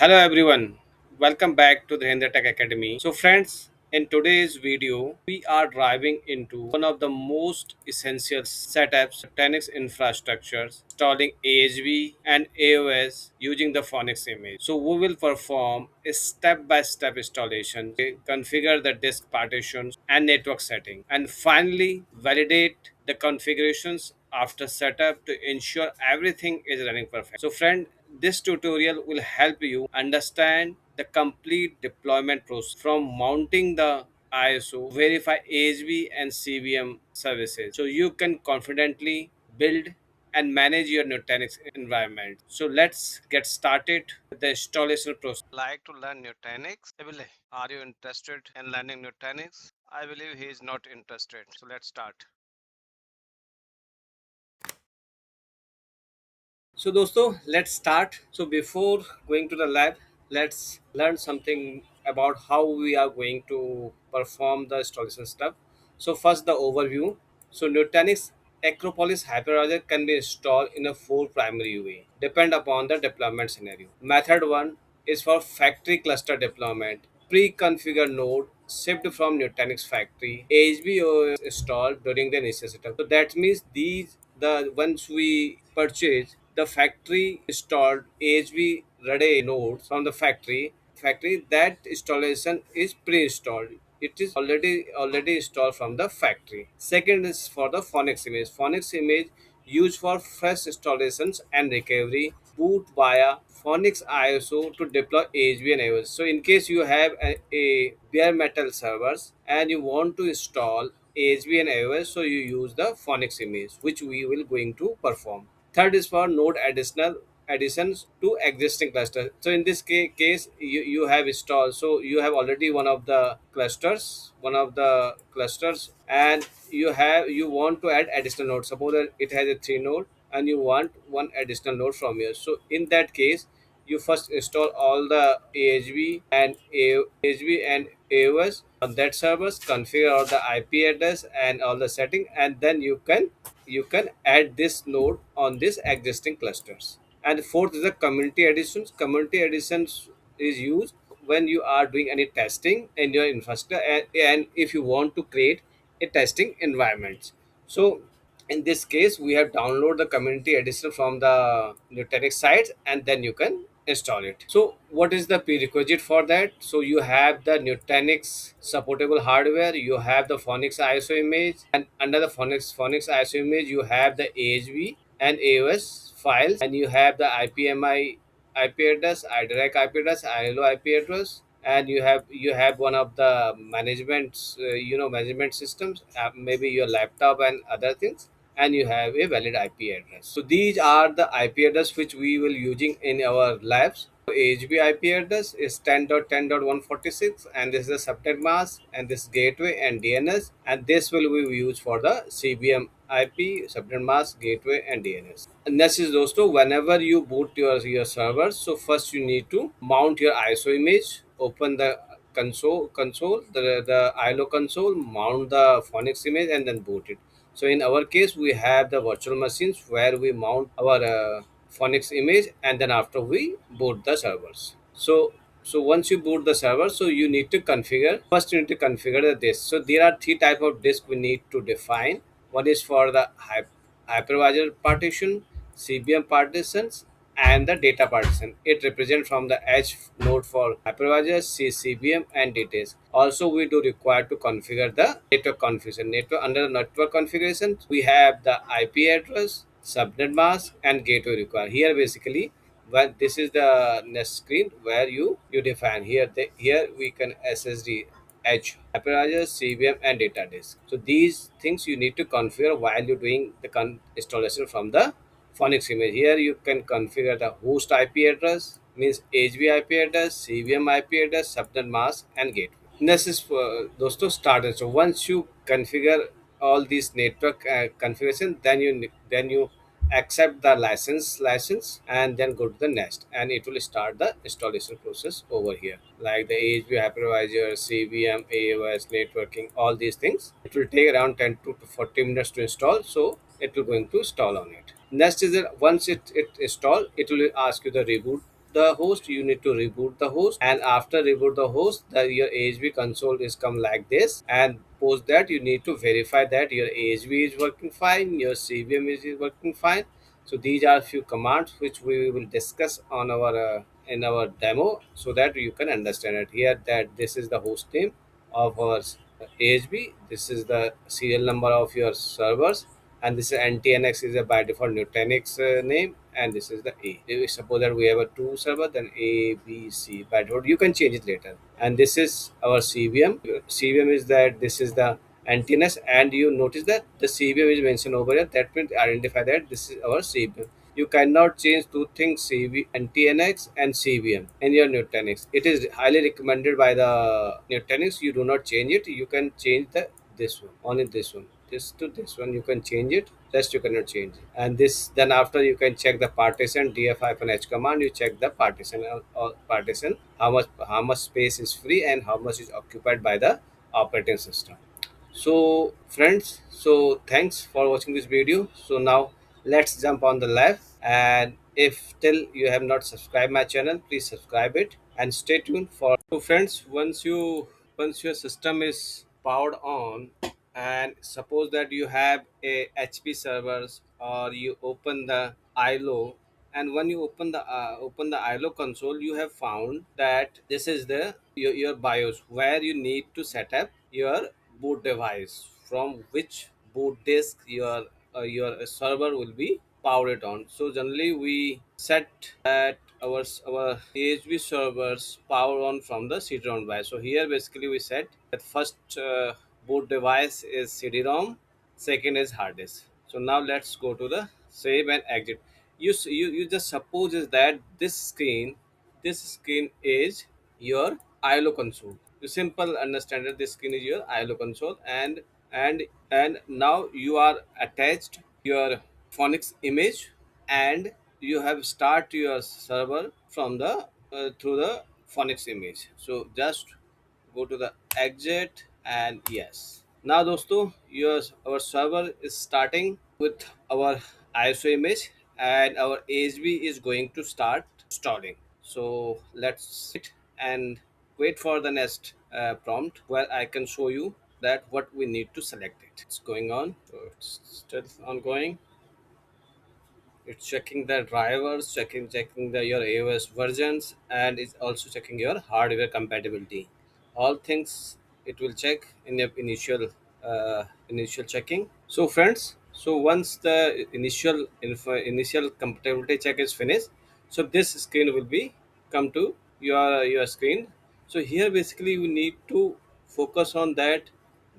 Hello everyone, welcome back to the Hendra Tech Academy. So friends, in today's video, we are driving into one of the most essential setups, Nutanix infrastructures, installing AHV and AOS using the Phoenix image. So we will perform a step-by-step installation, configure the disk partitions and network setting, and finally validate the configurations after setup to ensure everything is running perfect. So friend, this tutorial will help you understand the complete deployment process from mounting the ISO, verify AHV and CVM services so you can confidently build and manage your Nutanix environment. So let's get started with the installation process. Like to learn Nutanix? Are you interested in learning Nutanix? I believe he is not interested. So let's start. So, dosto, let's start. So, before going to the lab, let's learn something about how we are going to perform the installation stuff. So, first, the overview. So, Nutanix Acropolis hypervisor can be installed in a four primary way, depend upon the deployment scenario. Method one is for factory cluster deployment. Pre-configured node shipped from Nutanix factory, HBO installed during the initial setup. So that means these the once we purchase the factory installed HV ready nodes from the factory that installation is pre-installed. It is already installed from the factory. Second is for the Phoenix image. Phoenix image used for fresh installations and recovery. Boot via Phoenix ISO to deploy HV and AOS. So in case you have a bare metal servers and you want to install HV and AOS, so you use the Phoenix image, which we will going to perform. Third is for node additions to existing cluster. So in this case, you have installed. So you have already one of the clusters, and you want to add additional node. Suppose that it has a three node, and you want one additional node from here. So in that case, you first install all the AHV and AOS on that servers, configure all the IP address and all the setting, and then you can add this node on this existing clusters. And fourth is the community editions. Community editions is used when you are doing any testing in your infrastructure, and if you want to create a testing environment. So in this case, we have download the community edition from the Nutanix site, and then you can install it. So what is the prerequisite for that? So you have the Nutanix supportable hardware, you have the Phoenix ISO image, and under the Phoenix ISO image you have the AHV and AOS files, and you have the IPMI IP address, iDirect IP address, ILO IP address, and you have one of the management systems, maybe your laptop and other things, and you have a valid IP address. So these are the IP address which we will using in our labs. So HB IP address is 10.10.146, and this is a subnet mask, and this gateway and DNS, and this will be used for the CBM IP, subnet mask, gateway, and DNS. And next is also whenever you boot your servers, so first you need to mount your ISO image, open the the ILO console, mount the Phoenix image, and then boot it. So in our case, we have the virtual machines where we mount our Phoenix image, and then after we boot the servers. So once you boot the server, so you need to configure. First, you need to configure the disk. So there are three type of disk we need to define. One is for the hypervisor partition, CBM partitions, and the data partition. It represents from the edge node for hypervisor, CBM, and details. Also, we do require to configure the network configuration. Under the network configuration, we have the IP address, subnet mask, and gateway required. Here, basically, when this is the next screen where you define here we can SSD edge hypervisor, CVM, and data disk. So these things you need to configure while you're doing the installation from the Phoenix image. Here you can configure the host IP address, means HV IP address, CVM IP address, subnet mask, and gateway. This is for those to start. So once you configure all these network configuration, then you accept the license, and then go to the next, and it will start the installation process over here, like the AHV hypervisor, CVM, AOS, networking, all these things. It will take around 10 to 40 minutes to install, so it will going to install on it. Next is that once it install, it will ask you the reboot the host, you need to reboot the host, and after reboot the host, your AHV console is come like this, and post that you need to verify that your AHV is working fine, your CVM is working fine. So these are few commands which we will discuss on our in our demo, so that you can understand it here, that this is the host name of our AHV, this is the serial number of your servers, and this is NTNX is a by default Nutanix name, and this is the A. If we suppose that we have a two server, then A, B, C by default. You can change it later. And this is our CVM. CVM is that this is the NTNS, and you notice that the CVM is mentioned over here. That means identify that this is our CVM. You cannot change two things, NTNX and CVM in your Nutanix. It is highly recommended by the Nutanix. You do not change it. You can change the this one, only this one, this to this one you can change it, rest you cannot change it. And this, then after you can check the partition df-h command, you check the partition or partition, how much space is free and how much is occupied by the operating system. So friends, so thanks for watching this video. So now let's jump on the live, and if still you have not subscribed my channel, please subscribe it and stay tuned for. So friends, once your system is powered on, and suppose that you have a HP servers, or you open the ILO, and when you open the ILO console, you have found that this is your BIOS, where you need to set up your boot device, from which boot disk your server will be powered on. So generally we set that our AHV servers power on from the CD-ROM device. So here basically we set that first boot device is CD-ROM, second is hard disk. So now let's go to the save and exit. You just suppose is that this screen is your ILO console. You simple understand that this screen is your ILO console, and now you are attached your Phoenix image, and you have start your server from the through the Phoenix image. So just go to the exit, and yes, now dosto, our server is starting with our ISO image, and our ASB is going to start installing. So let's sit and wait for the next prompt, where I can show you that what we need to select it. It's going on, so it's still ongoing. It's checking the drivers, checking the your AOS versions, and it's also checking your hardware compatibility. All things it will check in the initial checking. So friends, so once the initial compatibility check is finished, so this screen will be come to your screen. So here basically you need to focus on that.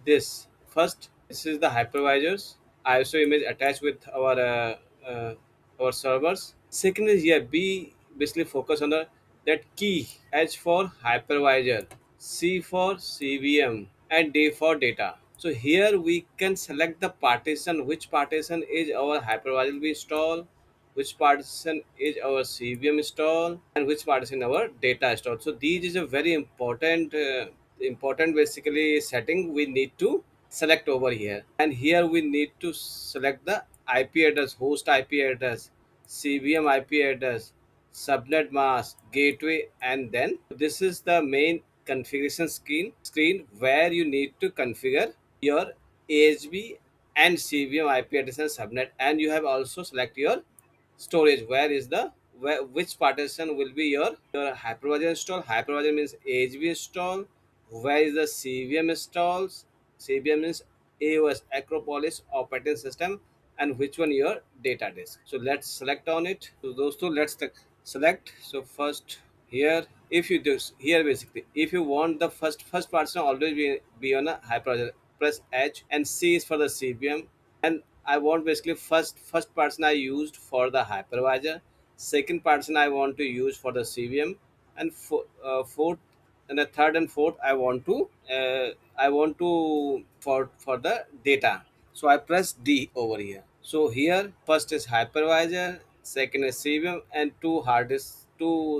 This first, this is the hypervisors ISO image attached with uh, our servers. Second is, yeah, be basically focus on the that key. H for hypervisor, C for CVM, and D for data. So here we can select the partition, which partition is our hypervisor will be installed, which partition is our CVM install, and which partition our data install. So these is a very important basically setting we need to select over here. And here we need to select the IP address, host IP address, CVM IP address, subnet mask, gateway, and then this is the main configuration screen where you need to configure your AHB and CVM IP address and subnet, and you have also select your storage, where is the which partition will be your hypervisor install. Hypervisor means AHV install. Where is the CVM installs? CVM means AOS, Acropolis operating system, and which one your data disk. So let's select on it. So those two, let's select. So first here, if you do here basically, if you want the first partition always be on a hypervisor, press H, and C is for the CVM. And I want basically first person I used for the hypervisor, second person I want to use for the CVM, and fourth, and the third and fourth I want to for the data. So I press D over here. So here first is hypervisor, second is CVM, and two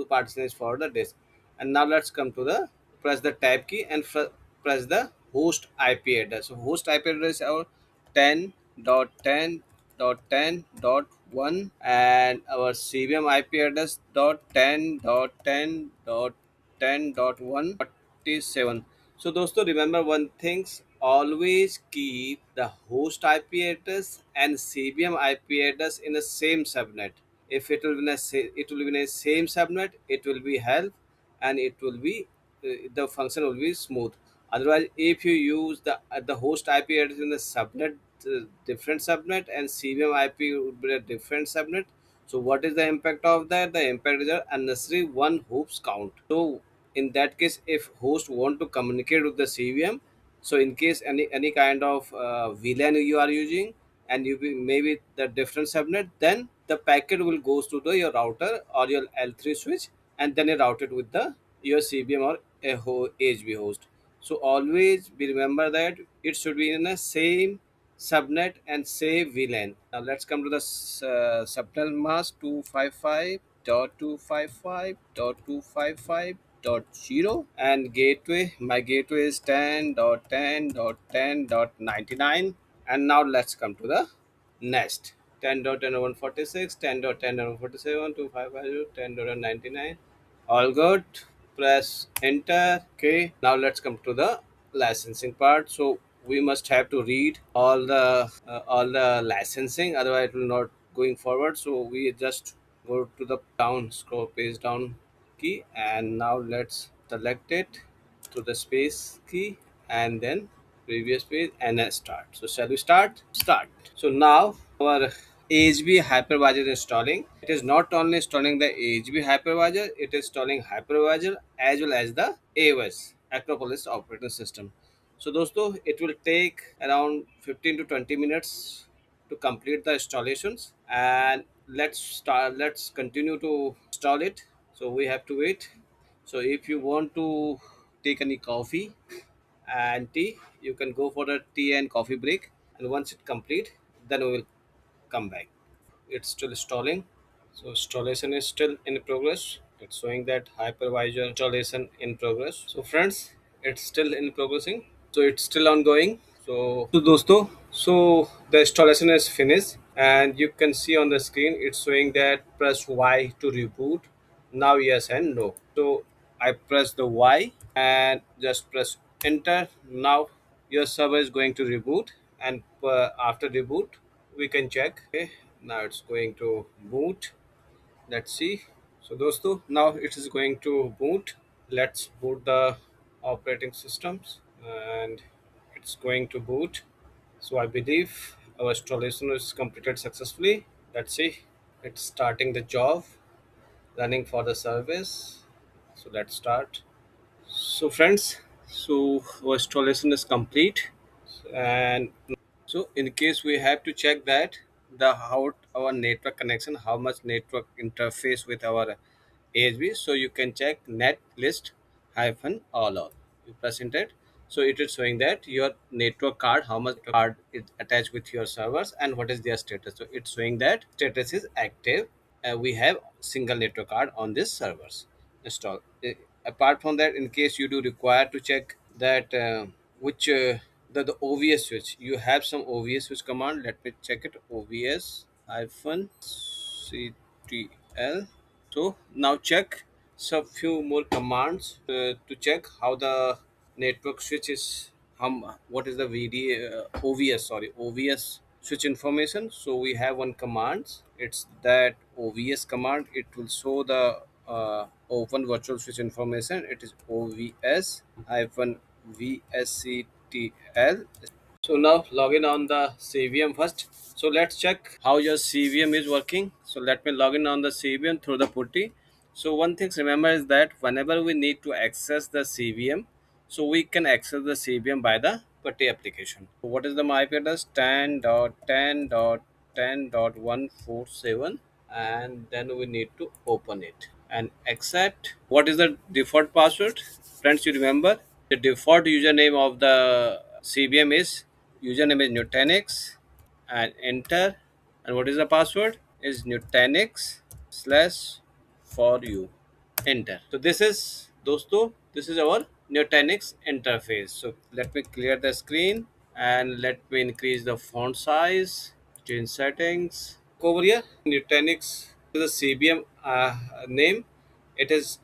partitions for the disk. And now let's come to the press the tab key and press the host IP address. So host IP address is our 10.10 10.10.1 and our CVM IP address dot 10.10.10.147. So dosto, remember one things, always keep the host IP address and CVM IP address in the same subnet. If it will be in it will be in a same subnet, it will be help, and it will be the function will be smooth. Otherwise, if you use the host IP address in the subnet, different subnet, and CVM IP would be a different subnet. So what is the impact of that? The impact is a unnecessary one hoops count. So in that case, if host want to communicate with the CVM, so in case any kind of VLAN you are using, and you be maybe the different subnet, then the packet will goes to the your router or your L3 switch, and then you route it with the your CVM or HV host. So always be remember that it should be in the same subnet and same VLAN. Now let's come to the subnet mask 255.255.255.0, and gateway. My gateway is 10.10.10.99. And now let's come to the next 10.10.146, 10.10.147, 255, 10.99. All good. Press enter. Okay. Now let's come to the licensing part. So we must have to read all the licensing, otherwise it will not going forward. So we just go to the down, scroll page down key, and now let's select it to the space key, and then previous page, and then start. So shall we start? So now our AHV hypervisor is installing. It is not only installing the AHV hypervisor, it is installing hypervisor as well as the AOS Acropolis operating system. So dosto, it will take around 15 to 20 minutes to complete the installations, and let's continue to install it. So we have to wait. So if you want to take any coffee and tea, you can go for a tea and coffee break, and once it complete, then we will come back. It's still installing. So installation is still in progress. It's showing that hypervisor installation in progress. So friends, it's still in progressing. So it's still ongoing. So dosto, so the installation is finished, and you can see on the screen it's showing that press Y to reboot. Now yes and no. So I press the Y and just press enter. Now your server is going to reboot, and after reboot we can check. Okay, now it's going to boot. Let's see. So dosto, now it is going to boot. Let's boot the operating systems, and it's going to boot. So I believe our installation is completed successfully. Let's see. It's starting the job, running for the service. So let's start. So friends, so our installation is complete, and so in case we have to check that the how our network connection, how much network interface with our AHV, so you can check net list hyphen all. You press enter. So it is showing that your network card, how much card is attached with your servers, and what is their status. So it's showing that status is active. We have single network card on this servers installed. Apart from that, in case you do require to check that which the OVS switch, you have some OVS switch command. Let me check it. OVS hyphen CTL. So now check some few more commands to check how the network switch is. What is the OVS, sorry, OVS switch information. So we have one command. It's that OVS command. It will show the open virtual switch information. It is OVS hyphen VSCTL. So now log in on the CVM first. So let's check how your CVM is working. So let me log in on the CVM through the putty. So one thing to remember is that whenever we need to access the CVM, so we can access the CVM by the putty application. So what is the IP address? 10.10.10.147, and then we need to open it and accept. What is the default password? Friends, you remember the default username of the CVM is Nutanix, and enter. And what is the password? Is Nutanix slash for you. Enter. So this is dosto. This is our Nutanix interface. So let me clear the screen, and let me increase the font size. Change settings. Over here, Nutanix is a CBM name. It is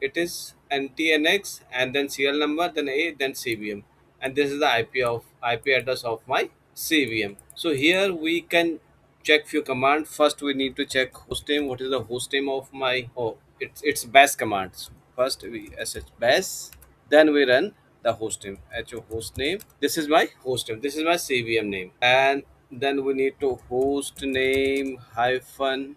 NTNX and then serial number, then A, then CBM, and this is the IP address of my CBM. So here we can check few commands. First, we need to check host name. What is the host name of my? Oh, it's bash commands. First we sh bash, then we run the host name. Ho host name. This is my host name. This is my CVM name, and then we need to host name hyphen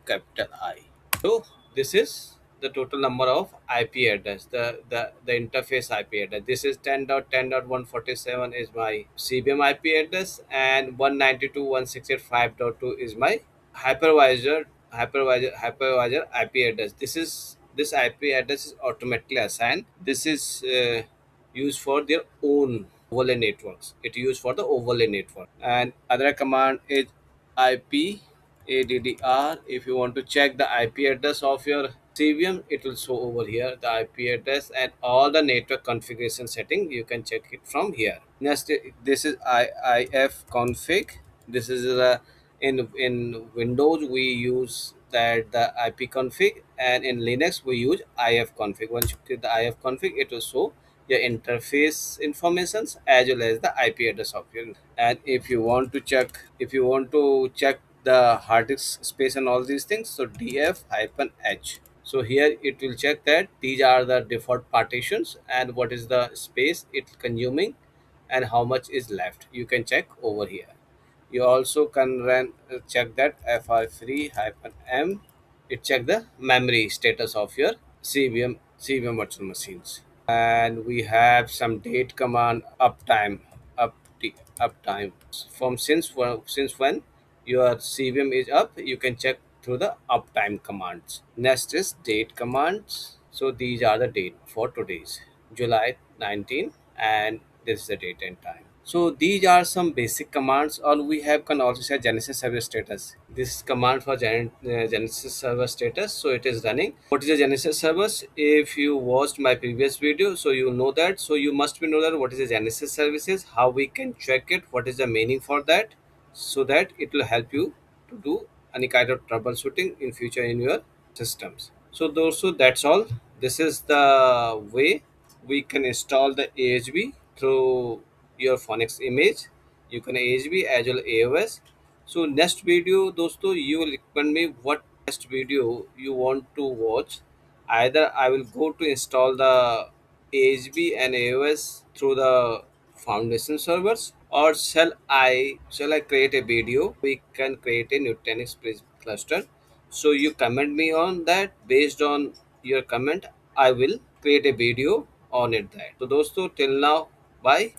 capital I. So this is the total number of IP address, the interface IP address. This is 10.10.147 is my CBM IP address, and 192.168.5.2 is my hypervisor IP address. This IP address is automatically assigned. This is used for their own overlay networks. It used for the overlay network. And other command is IP ADDR. If you want to check the IP address of your CVM, it will show over here the IP address and all the network configuration setting. You can check it from here. Next, this is IF config. This is in Windows we use that the IP config, and in Linux we use IF config. Once you click the IF config, it will show your interface informations as well as the IP address of your. And if you want to check the hard disk space and all these things, so df hyphen h. So here it will check that these are the default partitions and what is the space it's consuming and how much is left. You can check over here. You also can run check that fr3 hyphen m. It check the memory status of your CVM virtual machines. And we have some date command uptime up uptime from since when your CVM is up. You can check through the uptime commands. Next is date commands. So these are the date for today's July 19, and this is the date and time. So these are some basic commands, or we have can also say Genesis server status. This command for Genesis server status, so it is running. What is a Genesis service? If you watched my previous video, so you know that. So you must be know that what is a Genesis services, how we can check it, what is the meaning for that, so that it will help you to do any kind of troubleshooting in future in your systems. So that's all. This is the way we can install the AHV through your Phoenix image. You can AHV as well AOS. So next video dosto, you will recommend me what next video you want to watch. Either I will go to install the AHV and AOS through the foundation servers, or shall I create a video? We can create a Nutanix cluster. So you comment me on that. Based on your comment, I will create a video on it. That so dosto, till now, bye.